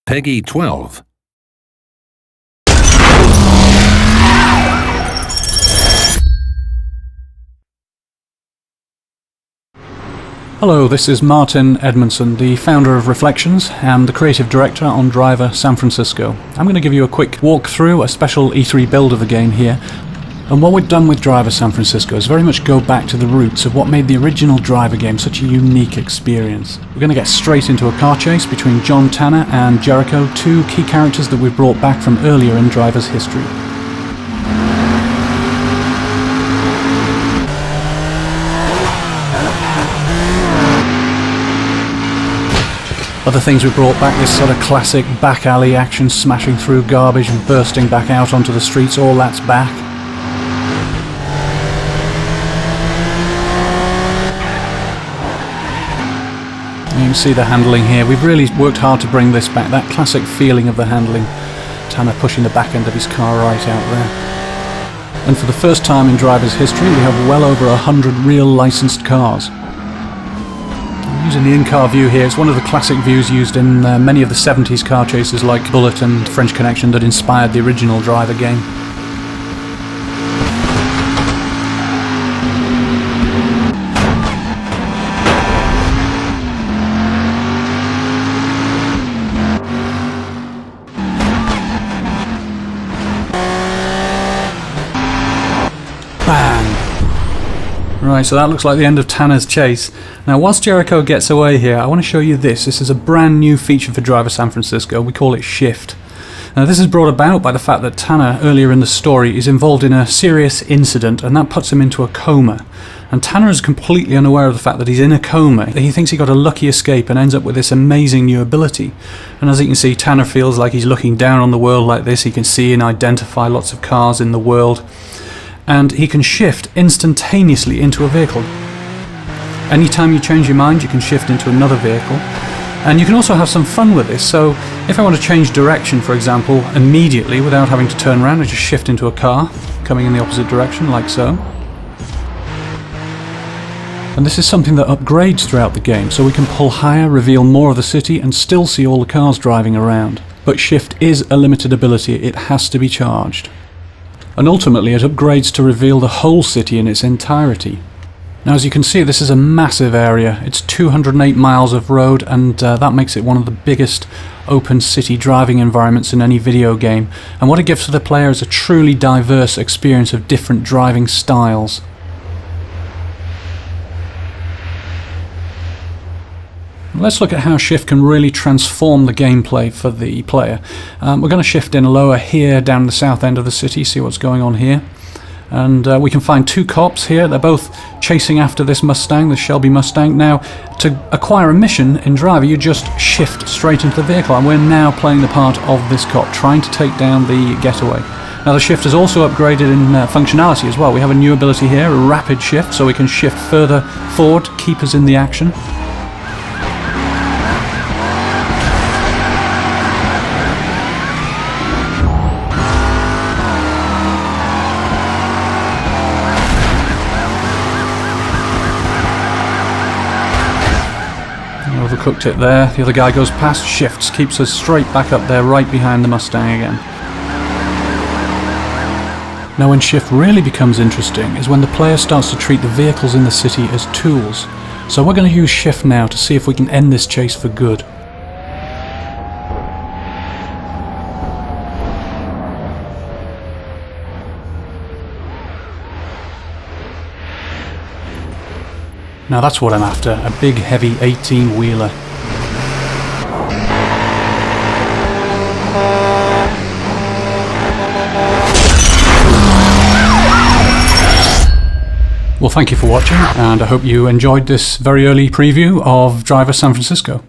Peggy 12. Hello, this is Martin Edmondson, the founder of Reflections and the creative director on Driver San Francisco. I'm going to give you a quick walkthrough, a special E3 build of the game here. And what we've done with Driver San Francisco is very much go back to the roots of what made the original Driver game such a unique experience. We're going to get straight into a car chase between John Tanner and Jericho, two key characters that we've brought back from earlier in Driver's history. Other things we brought back, this sort of classic back alley action, smashing through garbage and bursting back out onto the streets, all that's back. You can see the handling here. We've really worked hard to bring this back, that classic feeling of the handling. Tanner pushing the back end of his car right out there. And for the first time in Driver's history, we have well over 100 real licensed cars. I'm using the in-car view here. It's one of the classic views used in many of the 70s car chases like Bullet and French Connection that inspired the original Driver game. Bang! Right, so that looks like the end of Tanner's chase. Now, whilst Jericho gets away here, I want to show you this. This is a brand new feature for Driver San Francisco. We call it Shift. Now, this is brought about by the fact that Tanner, earlier in the story, is involved in a serious incident, and that puts him into a coma. And Tanner is completely unaware of the fact that he's in a coma. He thinks he got a lucky escape and ends up with this amazing new ability. And as you can see, Tanner feels like he's looking down on the world like this. He can see and identify lots of cars in the world. And he can shift instantaneously into a vehicle. Anytime you change your mind, you can shift into another vehicle. And you can also have some fun with this. So if I want to change direction, for example, immediately without having to turn around, I just shift into a car coming in the opposite direction, like so. And this is something that upgrades throughout the game, so we can pull higher, reveal more of the city, and still see all the cars driving around. But Shift is a limited ability. It has to be charged. And ultimately it upgrades to reveal the whole city in its entirety. Now, as you can see, this is a massive area. It's 208 miles of road, and that makes it one of the biggest open city driving environments in any video game. And what it gives to the player is a truly diverse experience of different driving styles. Let's look at how Shift can really transform the gameplay for the player. We're going to shift in lower here down the south end of the city, see what's going on here. And we can find two cops here. They're both chasing after this Mustang, the Shelby Mustang. Now, to acquire a mission in Driver, you just shift straight into the vehicle, and we're now playing the part of this cop, trying to take down the getaway. Now, the shift is also upgraded in functionality as well. We have a new ability here, a rapid shift, so we can shift further forward, keep us in the action. Overcooked it there. The other guy goes past, shifts, keeps us straight back up there, right behind the Mustang again. Now, when Shift really becomes interesting is when the player starts to treat the vehicles in the city as tools. So we're going to use Shift now to see if we can end this chase for good. Now that's what I'm after, a big heavy 18-wheeler. Well, thank you for watching, and I hope you enjoyed this very early preview of Driver San Francisco.